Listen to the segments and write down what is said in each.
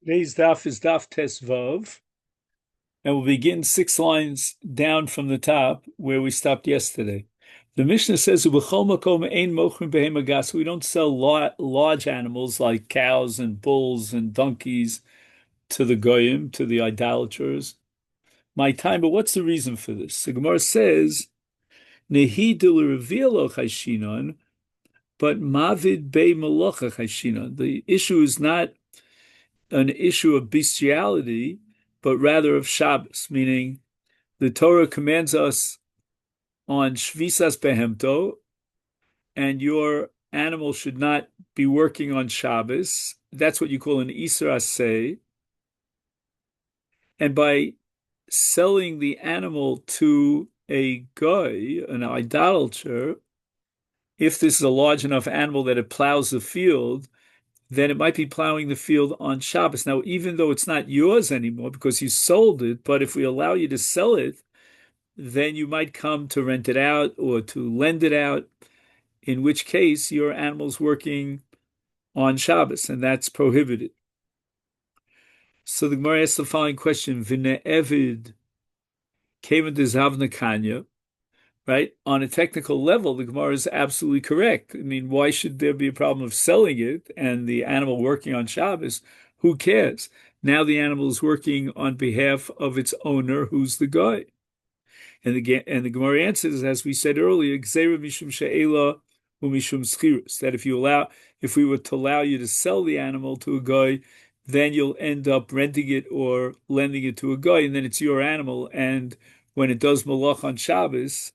Today's daf is daf tes vav, and we'll begin 6 lines down from the top where we stopped yesterday. The Mishnah says, "Ubechol makom ein mochrim behem agas." We don't sell large animals like cows and bulls and donkeys to the goyim, to the idolaters. My time, but what's the reason for this? The Gemara says, "Nehi revealo chayshinon, but mavid be malacha chayshinon." The issue is not an issue of bestiality, but rather of Shabbos, meaning the Torah commands us on Shvisas Behemto, and your animal should not be working on Shabbos. That's what you call an Isra Aseh. And by selling the animal to a goy, an idolater, if this is a large enough animal that it plows the field, then it might be plowing the field on Shabbos. Now, even though it's not yours anymore because you sold it, but if we allow you to sell it, then you might come to rent it out or to lend it out, in which case your animal's working on Shabbos, and that's prohibited. So the Gemara asks the following question: V'ne evid kevin dezavna kanya. Right? On a technical level, the Gemara is absolutely correct. I mean, why should there be a problem of selling it and the animal working on Shabbos? Who cares? Now the animal is working on behalf of its owner, who's the guy. And the Gemara answers, as we said earlier, Gzeira mishum she'ela u'mishum schirus, that if we were to allow you to sell the animal to a guy, then you'll end up renting it or lending it to a guy, and then it's your animal. And when it does malach on Shabbos,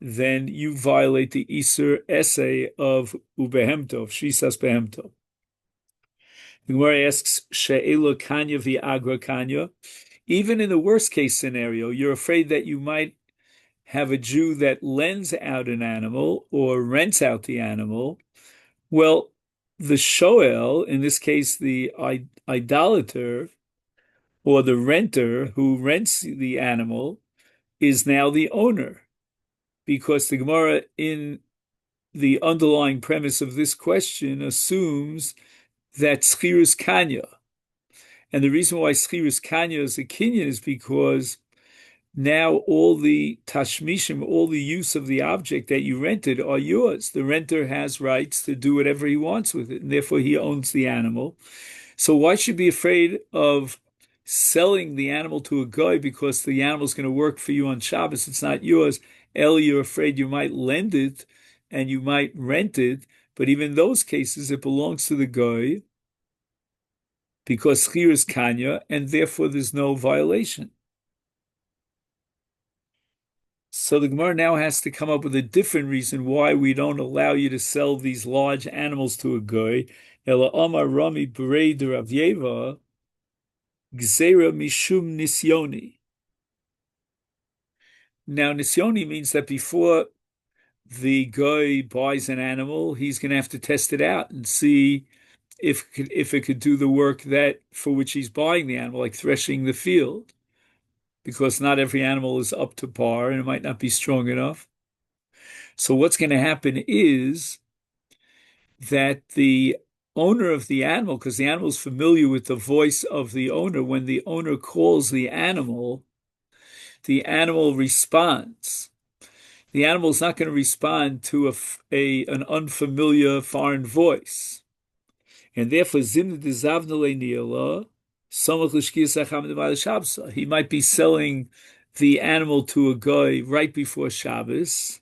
then you violate the Isur essay of Ubehemto, of Shisas Behemto. The Gemara asks, She'elo Kanya v'agra Kanya. Even in the worst case scenario, you're afraid that you might have a Jew that lends out an animal or rents out the animal. Well, the Shoel, in this case, the idolater or the renter who rents the animal, is now the owner, because the Gemara in the underlying premise of this question assumes that schirus kanya. And the reason why schirus kanya is a kinyan is because now all the tashmishim, all the use of the object that you rented are yours. The renter has rights to do whatever he wants with it, and therefore he owns the animal. So why should you be afraid of selling the animal to a guy because the animal is going to work for you on Shabbos? It's not yours. You're afraid you might lend it and you might rent it, but even in those cases, it belongs to the guy because schir is kanya, and therefore there's no violation. So the Gemara now has to come up with a different reason why we don't allow you to sell these large animals to a guy. Ela Amar Rami Berei de Rav Yeva Gzeira Mishum Nisyoni. Now, Nisyoni means that before the guy buys an animal, he's going to have to test it out and see if it could do the work that for which he's buying the animal, like threshing the field, because not every animal is up to par and it might not be strong enough. So what's going to happen is that the owner of the animal, because the animal is familiar with the voice of the owner, when the owner calls the animal responds. The animal is not going to respond to an unfamiliar foreign voice. And therefore, he might be selling the animal to a guy right before Shabbos,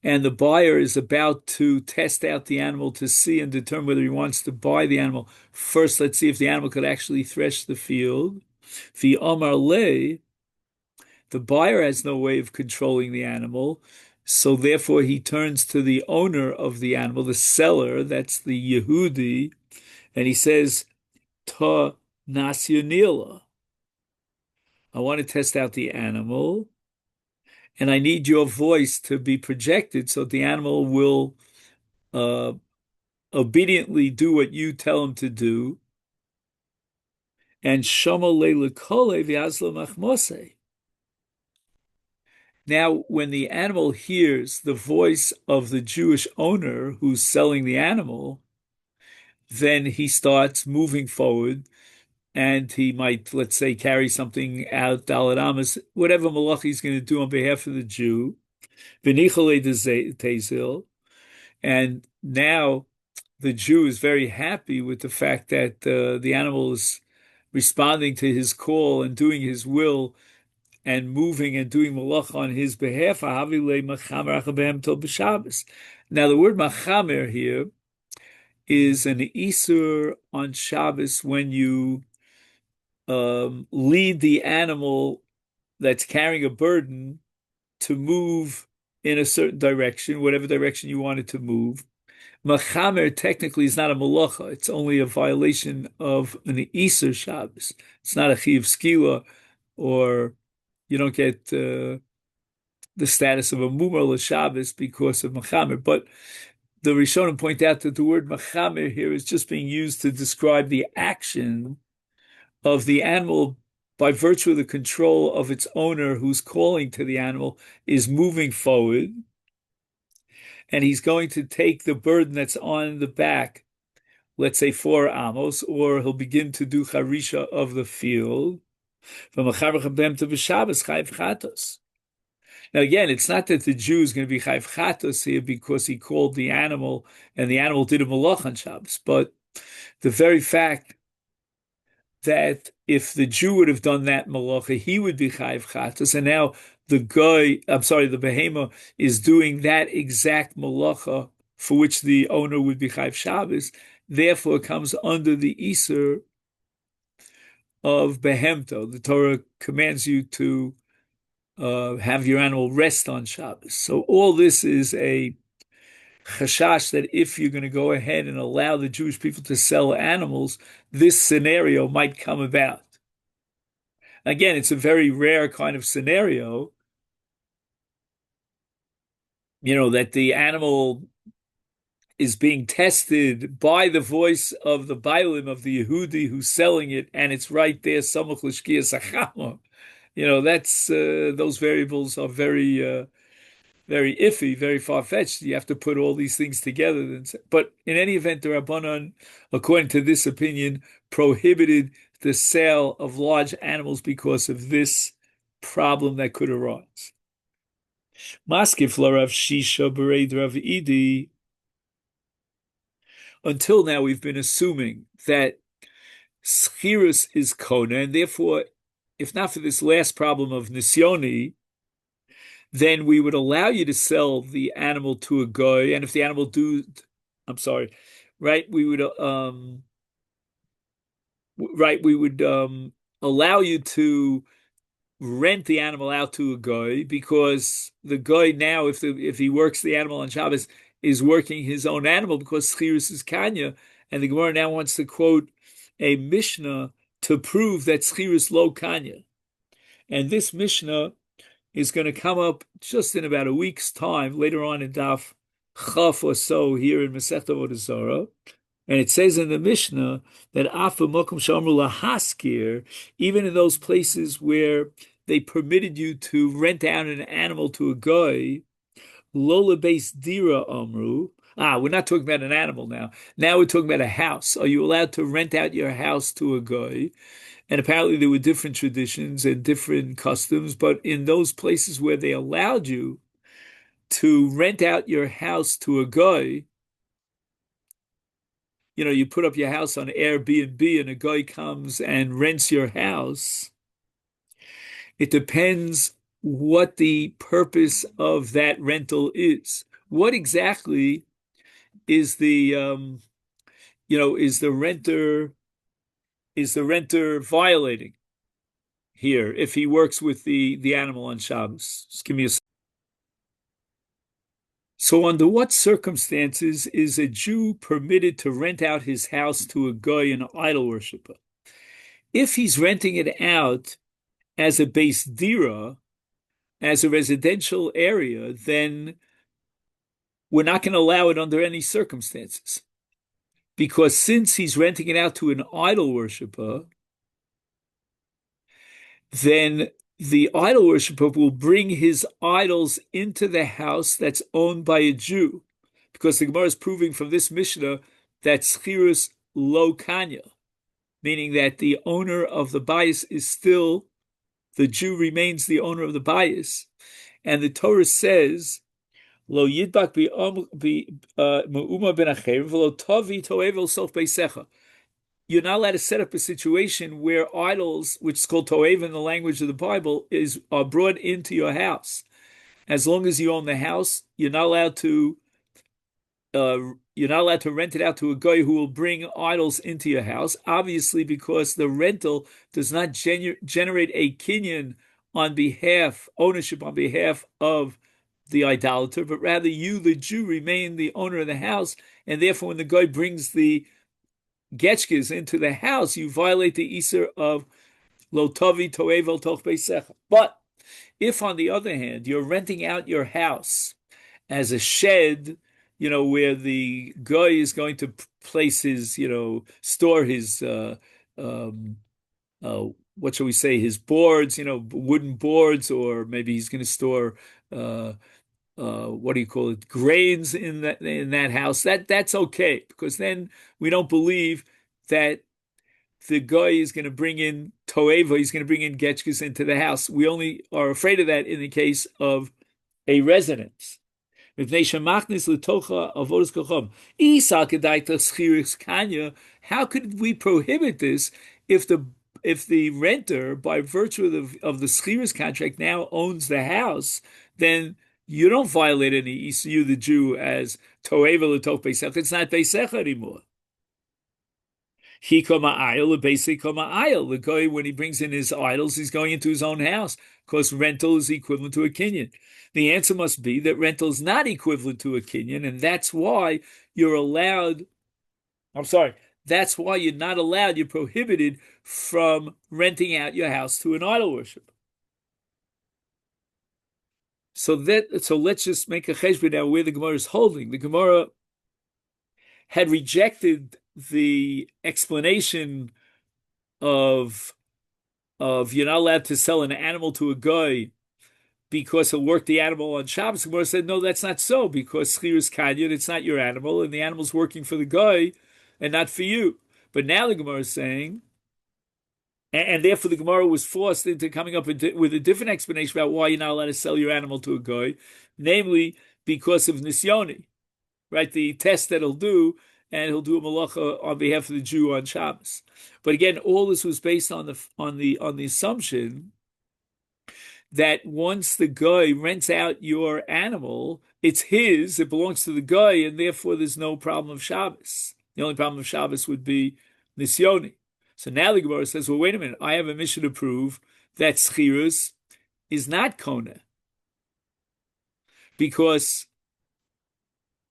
and the buyer is about to test out the animal to see and determine whether he wants to buy the animal. First, let's see if the animal could actually thresh the field. The Amar Le, the buyer has no way of controlling the animal, so therefore he turns to the owner of the animal, the seller, that's the Yehudi, and he says, Ta nasionila. I want to test out the animal, and I need your voice to be projected so the animal will obediently do what you tell him to do. And shama leilekole v'azla machmose. Now, when the animal hears the voice of the Jewish owner who's selling the animal, then he starts moving forward and he might, let's say, carry something out, Daled Amos, whatever malach he's going to do on behalf of the Jew, V'nichale Tezil, and now the Jew is very happy with the fact that the animal is responding to his call and doing his will and moving and doing malach on his behalf. Now, the word machamer here is an isur on Shabbos when you lead the animal that's carrying a burden to move in a certain direction, whatever direction you want it to move. Machamer technically is not a malacha. It's only a violation of an isur Shabbos. It's not a chiyuv skila, or you don't get the status of a mumar Shabbos because of machamer. But the Rishonim point out that the word machamer here is just being used to describe the action of the animal by virtue of the control of its owner, who's calling to the animal, is moving forward, and he's going to take the burden that's on the back, let's say 4 amos, or he'll begin to do charisha of the field. Now again, it's not that the Jew is going to be chayv chatos here because he called the animal and the animal did a malach on Shabbos, but the very fact that if the Jew would have done that malacha, he would be chayv chatos, and now the behema is doing that exact malacha for which the owner would be chayv Shabbos, therefore it comes under the iser of behemto. The Torah commands you to have your animal rest on Shabbos. So all this is a chashash that if you're going to go ahead and allow the Jewish people to sell animals, this scenario might come about. Again, it's a very rare kind of scenario, that the animal is being tested by the voice of the Bailim, of the Yehudi who's selling it, and it's right there, Samach L'Shkias Achama. That's those variables are very very iffy, very far-fetched. You have to put all these things together. But in any event, the Rabbanan, according to this opinion, prohibited the sale of large animals because of this problem that could arise. Maskif l'Rav Shisha b'reid Rav Idi. Until now, we've been assuming that schirus is kona, and therefore, if not for this last problem of nisyoni, then we would allow you to sell the animal to a guy, and if the animal we would allow you to rent the animal out to a guy, because the guy now, if he works the animal on Shabbos, is working his own animal because schirus is kanya, and the Gemara now wants to quote a Mishnah to prove that schirus lo kanya, and this Mishnah is going to come up just in about a week's time, later on in Daf Chaf or so here in Masechet Avoda Zara. And it says in the Mishnah that Afa Mokum Shamru Lahaskir, even in those places where they permitted you to rent out an animal to a guy, Lola Beis Dira Amru. We're not talking about an animal now. Now we're talking about a house. Are you allowed to rent out your house to a guy? And apparently there were different traditions and different customs, but in those places where they allowed you to rent out your house to a guy, you put up your house on Airbnb and a guy comes and rents your house, it depends what the purpose of that rental is. What exactly is the is the renter violating here if he works with the animal on Shabbos? Just give me a. So under what circumstances is a Jew permitted to rent out his house to a guy, an idol worshiper? If he's renting it out as a base dira, as a residential area, then we're not going to allow it under any circumstances. Because since he's renting it out to an idol worshiper, then the idol worshiper will bring his idols into the house that's owned by a Jew. Because the Gemara is proving from this Mishnah that schirus lo kanya, meaning that the owner of the bias is still, the Jew remains the owner of the bias. And the Torah says, lo yidbak me'uma ben acher v'lo tavi to'evel sof beisecha. You're not allowed to set up a situation where idols, which is called to'ev in the language of the Bible, are brought into your house. As long as you own the house, you're not allowed to rent it out to a guy who will bring idols into your house. Obviously, because the rental does not generate a kinyan ownership on behalf of the idolater, but rather you, the Jew, remain the owner of the house, and therefore, when the guy brings the getchkes into the house, you violate the iser of lo tavi toevel toch beisecha. But if, on the other hand, you're renting out your house as a shed, where the guy is going to place his, store his, what shall we say, his boards, wooden boards, or maybe he's going to store, what do you call it, grains in that house. That's okay, because then we don't believe that the guy is going to bring in toeva, he's going to bring in getchkes into the house. We only are afraid of that in the case of a residence. How could we prohibit this if the renter, by virtue of the schiras contract, now owns the house? Then you don't violate any you, the Jew, as toeva l'toch beisech. It's not beisech anymore. He koma ayil, the basic koma ayil. The guy, when he brings in his idols, he's going into his own house, because rental is equivalent to a kinyan. The answer must be that rental is not equivalent to a kinyan, and that's why you're allowed. I'm sorry. That's why you're not allowed. You're prohibited from renting out your house to an idol worship. So let's just make a cheshbon now where the Gemara is holding. The Gemara had rejected the explanation of you're not allowed to sell an animal to a guy because he'll work the animal on Shabbos. The Gemara said, no, that's not so, because Schirus Kanyan, it's not your animal, and the animal's working for the guy and not for you. But now the Gemara is saying, and therefore the Gemara was forced into coming up with a different explanation about why you're not allowed to sell your animal to a guy, namely because of Nisyoni, right? The test that he'll do, and he'll do a malacha on behalf of the Jew on Shabbos. But again, all this was based on the assumption that once the guy rents out your animal, it's his, it belongs to the guy, and therefore there's no problem of Shabbos. The only problem of Shabbos would be Nisyoni. So now the Gemara says, well, wait a minute, I have a mission to prove that Schirus is not Kona, because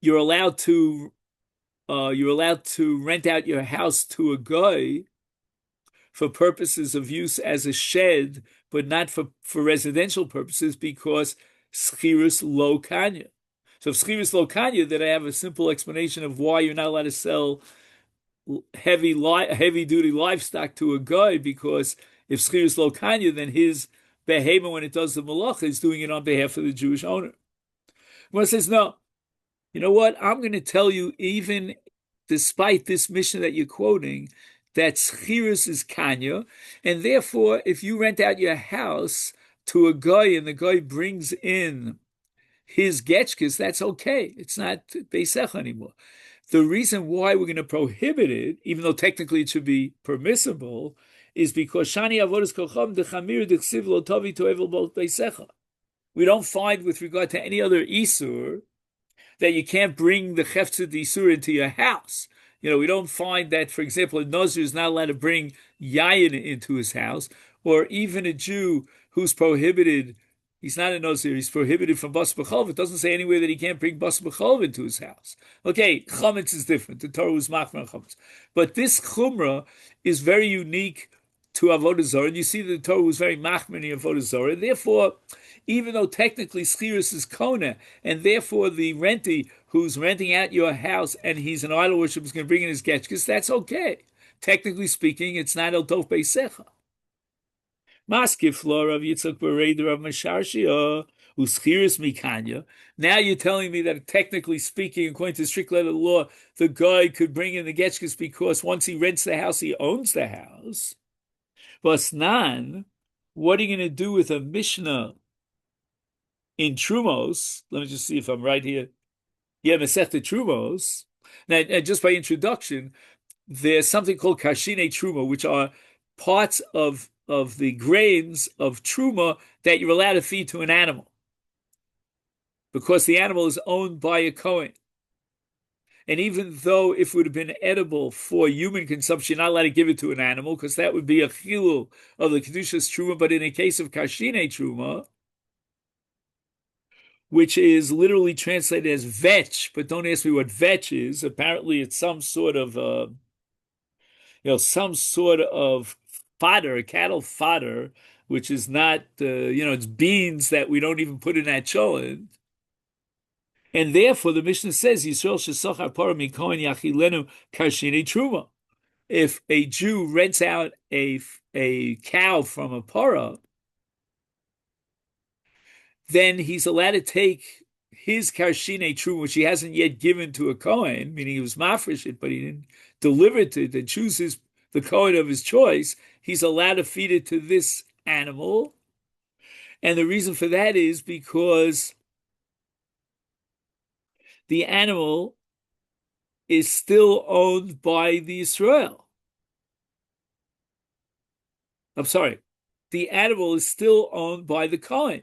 you're allowed to rent out your house to a guy for purposes of use as a shed, but not for residential purposes, because schirus lo kanya. So if schirus lo kanya, then I have a simple explanation of why you're not allowed to sell heavy duty livestock to a guy, because if schirus lo kanya, then his behemoth, when it does the malacha, is doing it on behalf of the Jewish owner. One says, no, you know what? I'm going to tell you, even despite this mission that you're quoting, that schirus is kanya, and therefore, if you rent out your house to a guy and the guy brings in his getchkes, that's okay. It's not beisech anymore. The reason why we're going to prohibit it, even though technically it should be permissible, is because shani avodas kocham dechamir dechsiv lo tavi toevel bol beisecha. We don't find, with regard to any other isur, that you can't bring the cheftzah d'isur into your house. We don't find that, for example, a Nazir is not allowed to bring yayin into his house, or even a Jew who's prohibited, he's not a Nazir, he's prohibited from bas b'cholv. It doesn't say anywhere that he can't bring bas b'cholv into his house. Okay, chametz is different. The Torah was machmer on chametz. But this chumrah is very unique to Avoda Zara, and you see that the Torah was very machmer in Avoda Zara. Therefore, even though technically schirus is kona, and therefore the rentee who's renting out your house and he's an idol worshiper is going to bring in his getchkes, that's okay. Technically speaking, it's not el tov beisecha. Maskif lo Rav Yitzchak Bereder of Masharshia Uschiris mikanya. Now you're telling me that technically speaking, according to strict letter law, the guy could bring in the getchkes because once he rents the house, he owns the house. Basnan, what are you going to do with a Mishnah in Trumos? Let me just see if I'm right here. Yeah, Masechta Trumos. Now, just by introduction, there's something called Kashine Truma, which are parts of the grains of Truma that you're allowed to feed to an animal because the animal is owned by a Kohen. And even though if it would have been edible for human consumption, you're not allowed to give it to an animal because that would be a chilul of the Kedushas Truma. But in a case of Kashine Truma, which is literally translated as vetch, but don't ask me what vetch is. Apparently, it's some sort of some sort of fodder, cattle fodder, which is not it's beans that we don't even put in that cholent. And therefore, the Mishnah says, Yisrael shesachar parah mikohen yachilenu karshini truma. If a Jew rents out a cow from a parah, then he's allowed to take his karshine truma, which he hasn't yet given to a Kohen, meaning he was mafresh it, but he didn't deliver it to choose the Kohen of his choice. He's allowed to feed it to this animal. And the reason for that is because the animal is still owned by the Israel. I'm sorry. The animal is still owned by the Kohen.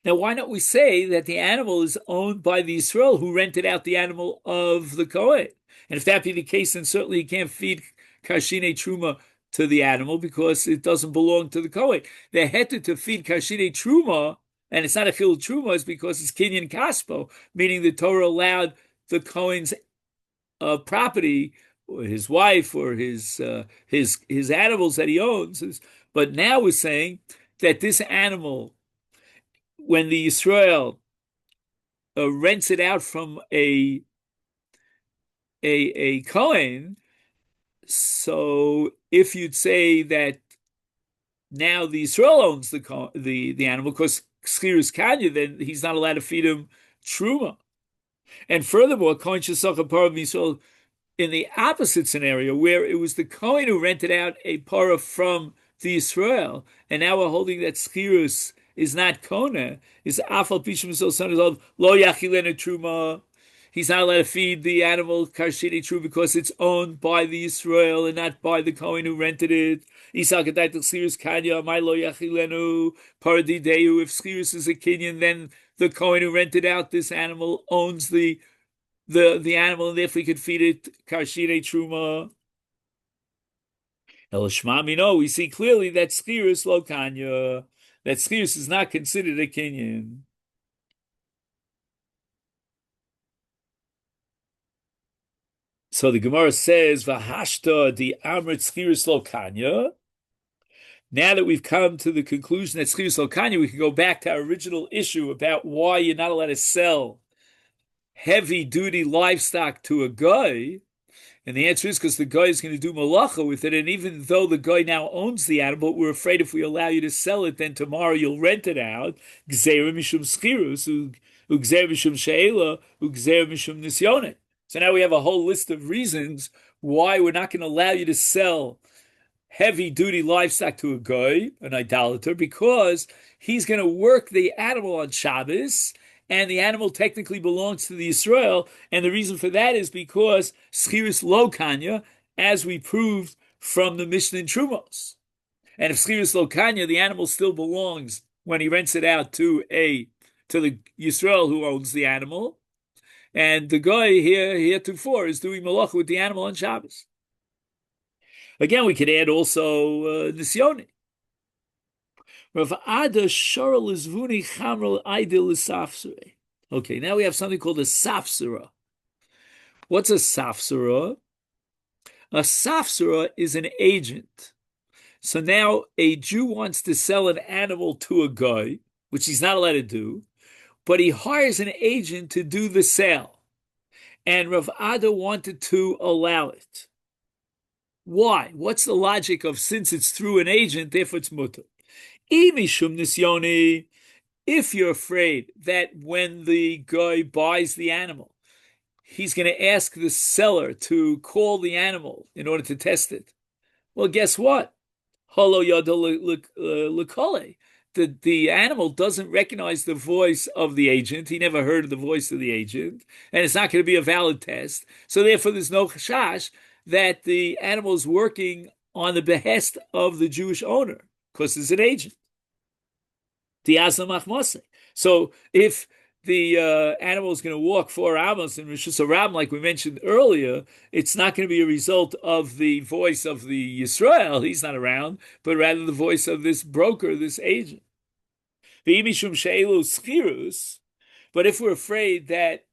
Now, why don't we say that the animal is owned by the Israel who rented out the animal of the Kohen? And if that be the case, then certainly you can't feed Kashine Truma to the animal because it doesn't belong to the Kohen. They're headed to feed Kashine Truma, and it's not a Chil Truma, it's because it's Kinyan Kaspo, meaning the Torah allowed the Kohen's property, or his wife, or his animals that he owns. But now we're saying that this animal, when the Israel rents it out from a Kohen, so if you'd say that now the Israel owns the animal because Schirus Kanya, then he's not allowed to feed him truma. And furthermore, Kohen Shesachar Parah Yisrael, in the opposite scenario, where it was the Kohen who rented out a parah from the Israel, and now we're holding that Schirus is not Kona, is Afal Pishim son is Lo Yachilenu Truma. He's not allowed to feed the animal Karshini Truma because it's owned by the Israel and not by the Kohen who rented it. Isal Kedai Schirus Kanya, my Lo Yachilenu Paradideu. If Schirus is a Kenyan, then the Kohen who rented out this animal owns the animal, and therefore we could feed it Karshine Truma. El Shmami, no, we see clearly that Schirus Lo Kanya, that Schirus is not considered a Kenyan. So the Gemara says, Vahashta di Amrit Schirus Lo Kanya. Now that we've come to the conclusion that Schirus Lo Kanya, we can go back to our original issue about why you're not allowed to sell heavy-duty livestock to a guy. And the answer is because the guy is going to do malacha with it. And even though the guy now owns the animal, we're afraid if we allow you to sell it, then tomorrow you'll rent it out. Gzeira mishum schirus, ugzeira mishum she'ela, ugzeira mishum nisyonet. So now we have a whole list of reasons why we're not going to allow you to sell heavy-duty livestock to a guy, an idolater, because he's going to work the animal on Shabbos, and the animal technically belongs to the Israel, and the reason for that is because Schirus Lo Kanya, as we proved from the Mishnah in Trumos. And if Schirus Lo Kanya, the animal still belongs when he rents it out to the Yisrael who owns the animal, and the guy here heretofore is doing malacha with the animal on Shabbos. Again, we could add also Nisyoni. Rav Ada Shoral Izvuni Chamral Idil Safsure. Okay, now we have something called a safsura. What's a safsura? A safsura is an agent. So now a Jew wants to sell an animal to a guy, which he's not allowed to do, but he hires an agent to do the sale. And Rav Ada wanted to allow it. Why? What's the logic of since it's through an agent, therefore it's mutter? Imishum nisyoni, if you're afraid that when the guy buys the animal, he's going to ask the seller to call the animal in order to test it. Well, guess what? Holo yada. The animal doesn't recognize the voice of the agent. He never heard the voice of the agent, and it's not going to be a valid test. So therefore, there's no chashash that the animal is working on the behest of the Jewish owner because it's an agent. So if the animal is going to walk 4 amos in Rishus Ram, like we mentioned earlier, it's not going to be a result of the voice of the Yisrael, he's not around, but rather the voice of this broker, this agent. But if we're afraid that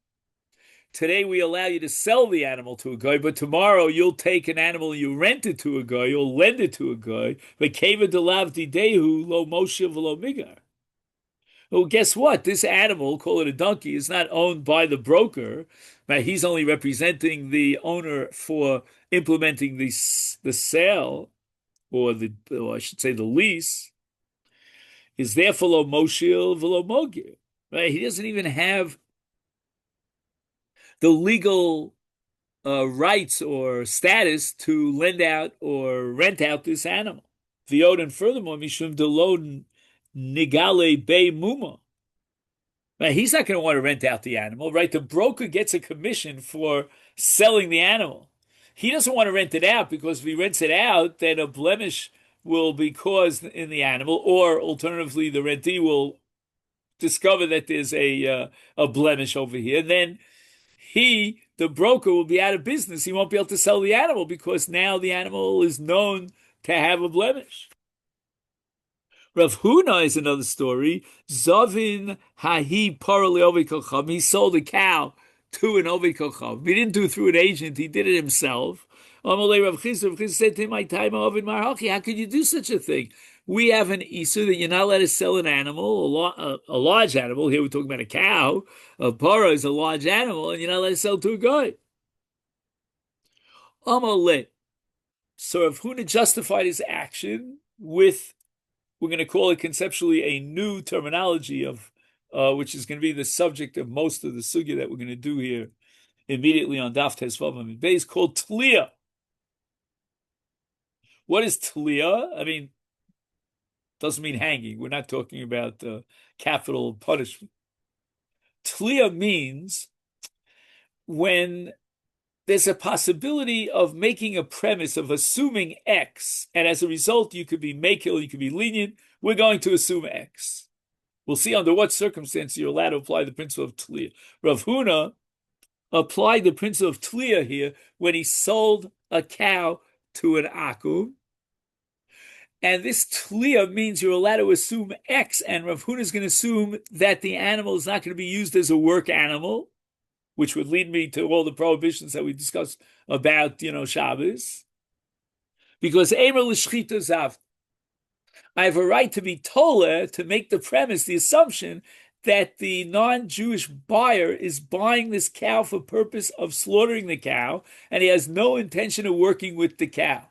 today we allow you to sell the animal to a guy, but tomorrow you'll take an animal and you rent it to a guy, you'll lend it to a guy, but keva delav didehu lo moshe v'lo migar. Well, guess what? This animal, call it a donkey, is not owned by the broker. Right? He's only representing the owner for implementing the sale, or I should say the lease, is therefore lo moshil v'lo mogir. Right? He doesn't even have the legal rights or status to lend out or rent out this animal. V'yod, and furthermore, mishum delon nigale bei muma. Right? He's not going to want to rent out the animal, right? The broker gets a commission for selling the animal. He doesn't want to rent it out because if he rents it out, then a blemish will be caused in the animal, or alternatively, the rentee will discover that there's a blemish over here. Then the broker, will be out of business. He won't be able to sell the animal because now the animal is known to have a blemish. Rav Huna is another story. Zavin hahi parali ovi. He sold a cow to an ovi. He didn't do it through an agent. He did it himself. Amalei Rav Chizda said to him, "My time oven marhaki. How could you do such a thing? We have an issue that you're not allowed to sell an animal, a large animal. Here we're talking about a cow. A para is a large animal, and you're not allowed to sell to a guy." Amalei. So Rav Huna justified his action with, we're going to call it conceptually, a new terminology of which is going to be the subject of most of the sugya that we're going to do here immediately on Daf Tesvav and Beis, called tliya. What is tliya? I mean, doesn't mean hanging. We're not talking about capital punishment. Tliya means when there's a possibility of making a premise of assuming X, and as a result, you could be makil, you could be lenient. We're going to assume X. We'll see under what circumstance you're allowed to apply the principle of tliya. Rav Huna applied the principle of tliya here when he sold a cow to an akum. And this tliya means you're allowed to assume X, and Rav Huna is going to assume that the animal is not going to be used as a work animal, which would lead me to all the prohibitions that we discussed about, Shabbos. Because Emer l'shchita zav, I have a right to be tola, to make the premise, the assumption that the non-Jewish buyer is buying this cow for purpose of slaughtering the cow, and he has no intention of working with the cow.